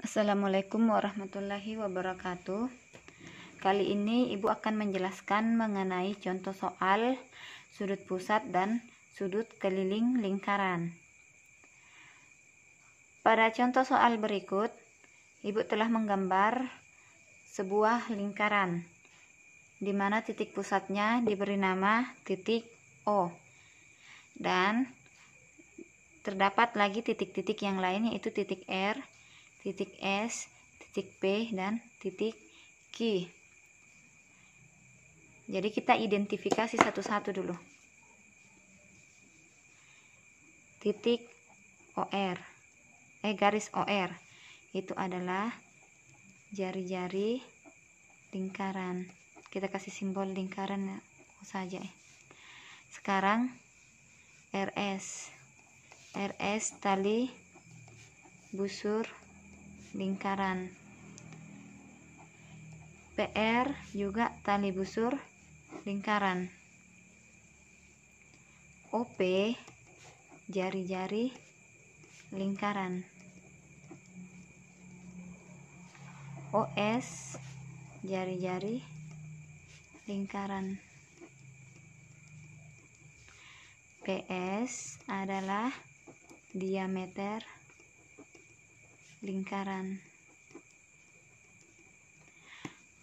Assalamualaikum warahmatullahi wabarakatuh. Kali ini Ibu akan menjelaskan mengenai contoh soal sudut pusat dan sudut keliling lingkaran. Pada contoh soal berikut, Ibu telah menggambar sebuah lingkaran di mana titik pusatnya diberi nama titik O, dan terdapat lagi titik-titik yang lain, yaitu titik R, titik S, titik P, dan titik Q. Jadi kita identifikasi satu-satu dulu. Titik OR, garis OR itu adalah jari-jari lingkaran. Kita kasih simbol lingkaran saja. Sekarang RS tali busur lingkaran. PR juga tali busur lingkaran. OP jari-jari lingkaran. OS jari-jari lingkaran. PS adalah diameter lingkaran.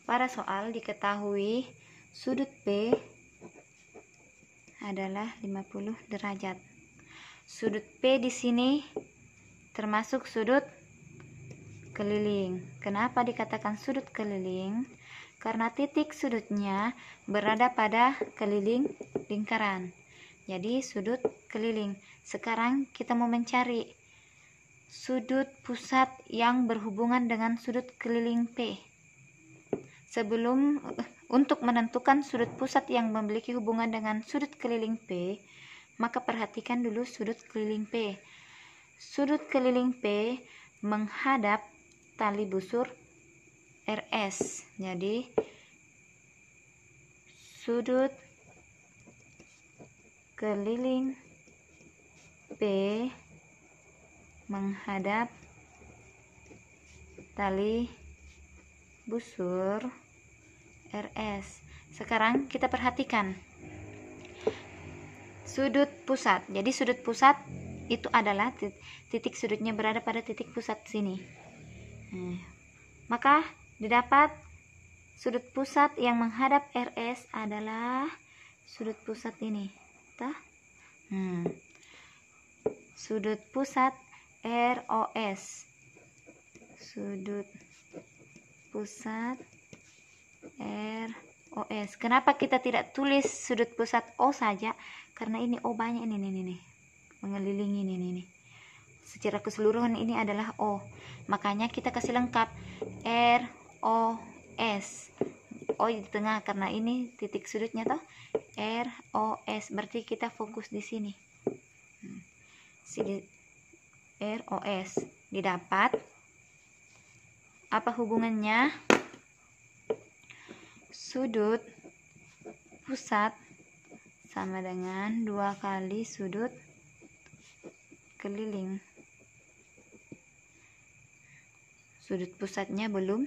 Pada soal diketahui sudut P adalah 50 derajat. Sudut P di sini termasuk sudut keliling. Kenapa dikatakan sudut keliling? Karena titik sudutnya berada pada keliling lingkaran. Jadi sudut keliling. Sekarang kita mau mencari sudut pusat yang berhubungan dengan sudut keliling P. Untuk menentukan sudut pusat yang memiliki hubungan dengan sudut keliling P, maka perhatikan dulu sudut keliling P. Sudut keliling P menghadap tali busur RS. Jadi sudut keliling P menghadap tali busur RS. Sekarang kita perhatikan sudut pusat. Jadi sudut pusat itu adalah titik sudutnya berada pada titik pusat sini. Maka didapat sudut pusat yang menghadap RS adalah sudut pusat ini. Sudut pusat ROS. Sudut pusat ROS. Kenapa kita tidak tulis sudut pusat O saja? Karena ini O banyak ini mengelilingi ini. Secara keseluruhan ini adalah O. Makanya kita kasih lengkap ROS. O di tengah karena ini titik sudutnya toh. ROS berarti kita fokus di sini. ROS didapat. Apa hubungannya? Sudut pusat sama dengan 2 kali sudut keliling. Sudut pusatnya belum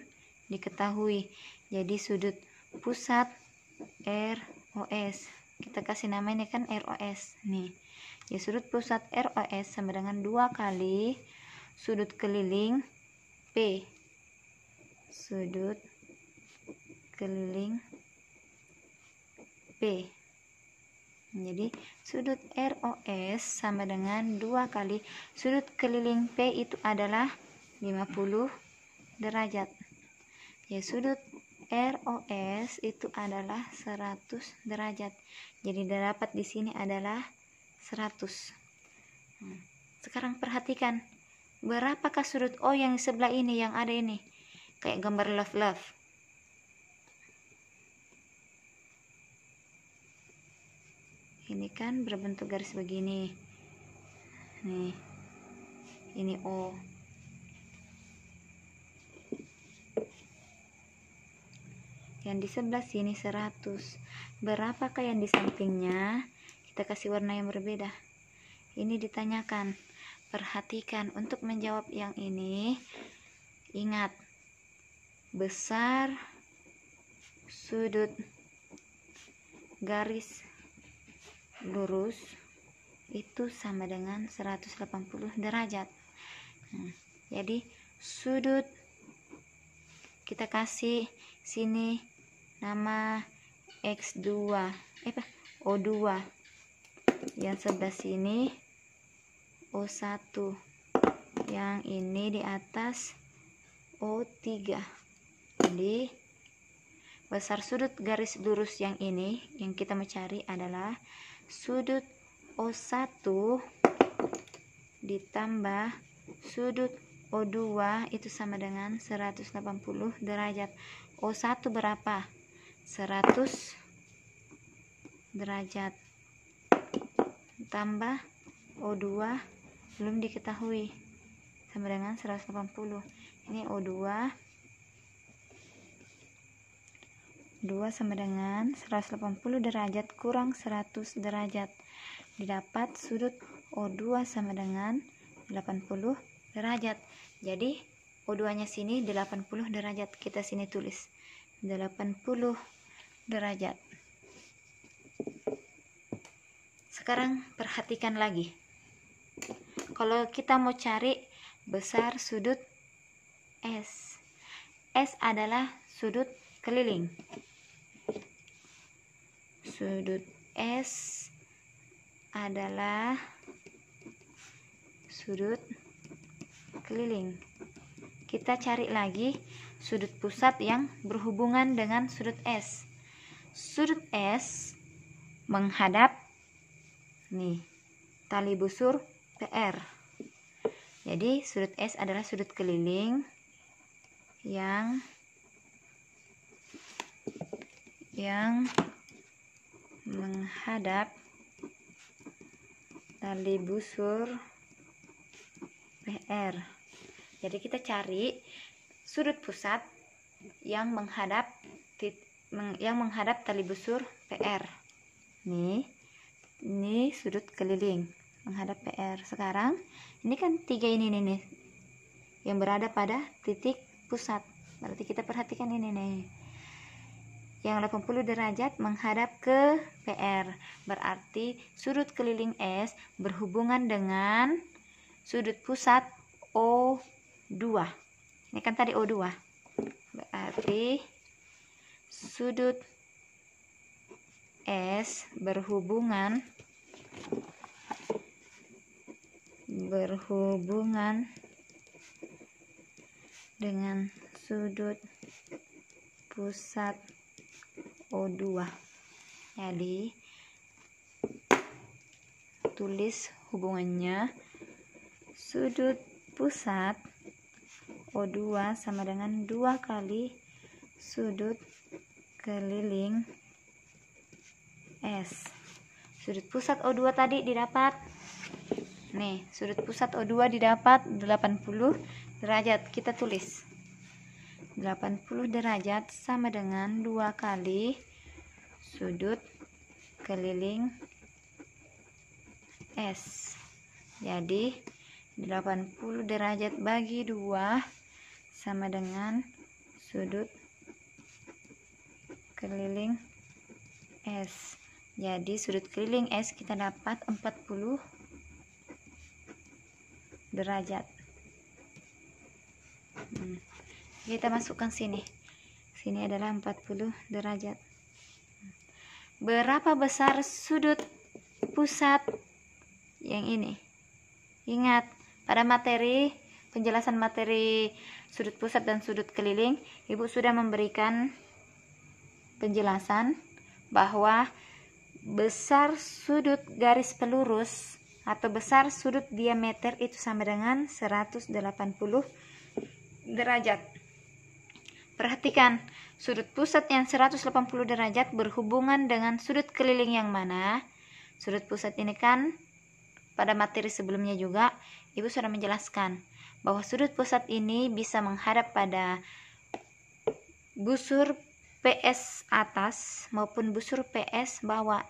diketahui. Jadi sudut pusat ROS. Kita kasih nama ini kan ROS. Nih. Ya, sudut pusat ROS sama dengan 2 kali sudut keliling P. Sudut keliling P. Jadi sudut ROS sama dengan 2 kali sudut keliling P itu adalah 50 derajat. Ya, sudut ROS itu adalah 100 derajat. Jadi dapat di sini adalah 100. Sekarang perhatikan berapakah sudut O yang di sebelah ini, yang ada ini kayak gambar love. Ini kan berbentuk garis begini. Nih, ini O. Yang di sebelah sini 100. Berapakah yang di sampingnya? Kita kasih warna yang berbeda. Ini ditanyakan. Perhatikan untuk menjawab yang ini, Ingat, besar sudut garis lurus itu sama dengan 180 derajat. Jadi sudut kita kasih sini nama X2 O2, yang sebelah sini O1, yang ini di atas O3. Jadi besar sudut garis lurus yang ini yang kita mau cari adalah sudut O1 ditambah sudut O2 itu sama dengan 180 derajat. O1 berapa? 100 derajat tambah O2 belum diketahui, sama dengan 180. Ini O2 sama dengan 180 derajat kurang 100 derajat, didapat sudut O2 sama dengan 80 derajat. Jadi O2 nya sini 80 derajat, kita sini tulis 80 derajat. Sekarang perhatikan lagi, kalau kita mau cari besar sudut S adalah sudut keliling. Sudut S adalah sudut keliling. Kita cari lagi sudut pusat yang berhubungan dengan sudut S. Sudut S menghadap nih tali busur PR. Jadi sudut S adalah sudut keliling yang menghadap tali busur PR. Jadi kita cari sudut pusat yang menghadap tali busur PR. Ini sudut keliling menghadap PR. Sekarang ini kan 3 ini nih yang berada pada titik pusat. Berarti kita perhatikan ini nih, yang 80 derajat menghadap ke PR. Berarti sudut keliling S berhubungan dengan sudut pusat O2. Ini kan tadi O2. Berarti sudut S berhubungan dengan sudut pusat O2. Jadi tulis hubungannya sudut pusat O2 sama dengan 2 kali sudut keliling S. Sudut pusat O2 tadi didapat, nih sudut pusat O2 didapat 80 derajat. Kita tulis 80 derajat sama dengan 2 kali sudut keliling S. Jadi 80 derajat bagi 2 sama dengan sudut keliling S. Jadi sudut keliling S kita dapat 40 derajat. Kita masukkan sini. Sini adalah 40 derajat. Berapa besar sudut pusat yang ini? Ingat, pada penjelasan materi sudut pusat dan sudut keliling, Ibu sudah memberikan penjelasan bahwa besar sudut garis pelurus atau besar sudut diameter itu sama dengan 180 derajat. Perhatikan, sudut pusat yang 180 derajat berhubungan dengan sudut keliling yang mana? Sudut pusat ini kan pada materi sebelumnya juga Ibu sudah menjelaskan bahwa sudut pusat ini bisa menghadap pada busur PS atas maupun busur PS bawah.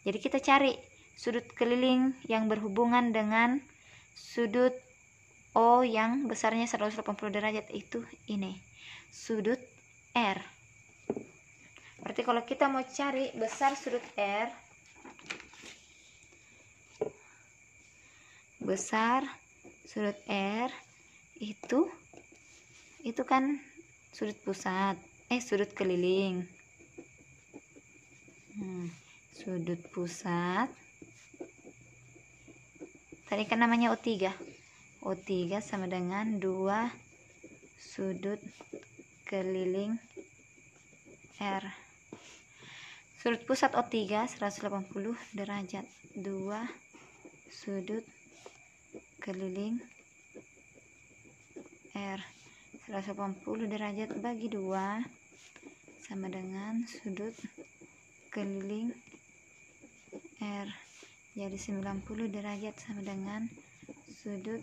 Jadi kita cari sudut keliling yang berhubungan dengan sudut O yang besarnya 180 derajat itu ini sudut R. Berarti kalau kita mau cari besar sudut R, besar sudut R itu kan sudut pusat, sudut keliling. Sudut pusat tadi kan namanya O3. O3 sama dengan 2 sudut keliling R. Sudut pusat O3 180 derajat, 2 sudut keliling R. 180 derajat bagi 2 sama dengan sudut keliling R. Jadi 90 derajat sama dengan sudut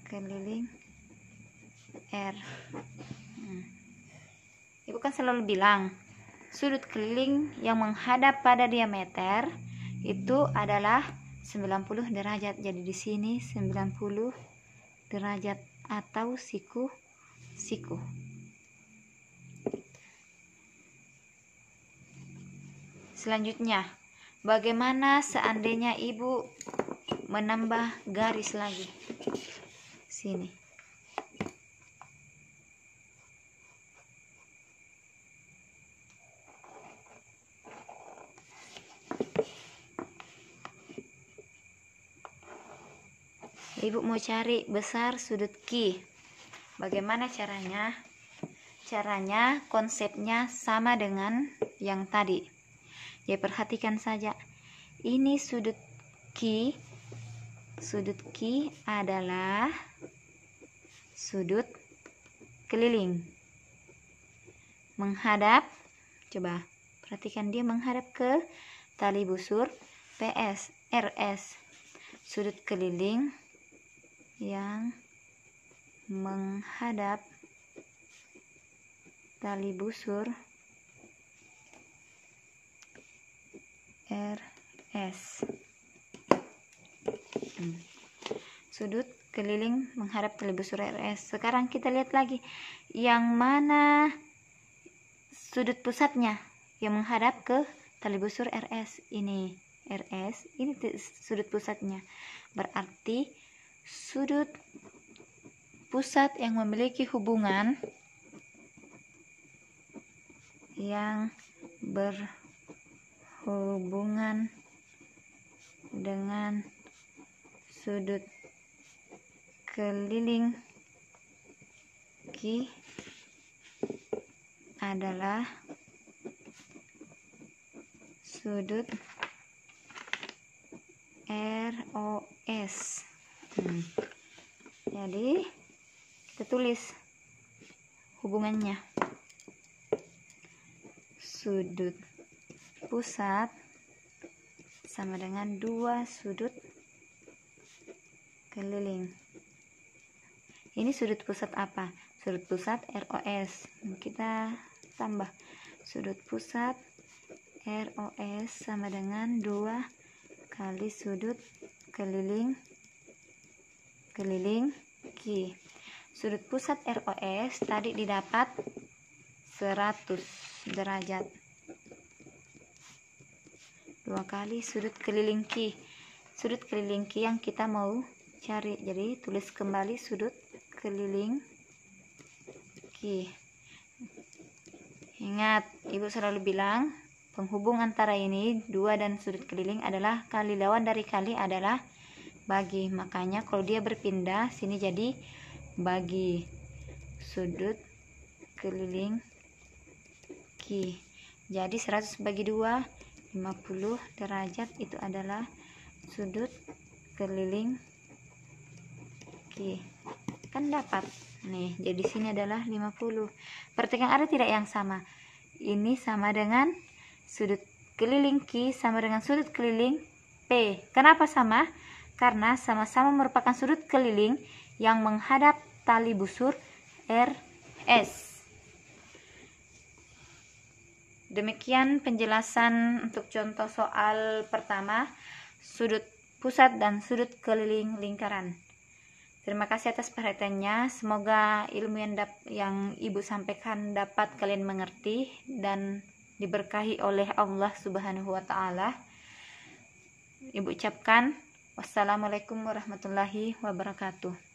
keliling R. Ibu kan selalu bilang sudut keliling yang menghadap pada diameter itu adalah 90 derajat. Jadi di sini 90 derajat atau siku. Selanjutnya, bagaimana seandainya ibu menambah garis lagi? Sini. Ibu mau cari besar sudut Q. Bagaimana caranya? Caranya konsepnya sama dengan yang tadi. Ya, perhatikan saja. Ini sudut Q. Sudut Q adalah sudut keliling. Menghadap, coba perhatikan, dia menghadap ke tali busur RS. Sudut keliling yang menghadap tali busur RS. Sudut keliling menghadap tali busur RS. Sekarang kita lihat lagi yang mana sudut pusatnya yang menghadap ke tali busur RS. Ini RS, ini sudut pusatnya. Berarti sudut pusat yang memiliki hubungan berhubungan dengan sudut keliling Q adalah sudut ROS. Jadi kita tulis hubungannya. Sudut pusat sama dengan 2 sudut keliling. Ini sudut pusat apa? Sudut pusat ROS. Kita tambah sudut pusat ROS sama dengan 2 kali sudut keliling Q. Sudut pusat ROS tadi didapat 100 derajat. 2 kali sudut keliling Q. Sudut keliling Q yang kita mau cari. Jadi tulis kembali sudut keliling Q. Ingat, ibu selalu bilang penghubung antara ini 2 dan sudut keliling adalah kali, lawan dari kali adalah bagi. Makanya kalau dia berpindah sini jadi bagi. Sudut keliling Q. Jadi 100 bagi 2 50 derajat itu adalah sudut keliling Q. Kan dapat nih, jadi sini adalah 50. Perhatikan ada tidak yang sama? Ini sama dengan sudut keliling Q sama dengan sudut keliling P. Kenapa sama? Karena sama-sama merupakan sudut keliling yang menghadap tali busur RS. Demikian penjelasan untuk contoh soal pertama, sudut pusat dan sudut keliling lingkaran. Terima kasih atas perhatiannya. Semoga ilmu yang Ibu sampaikan dapat kalian mengerti dan diberkahi oleh Allah Subhanahu wa taala. Ibu ucapkan wassalamualaikum warahmatullahi wabarakatuh.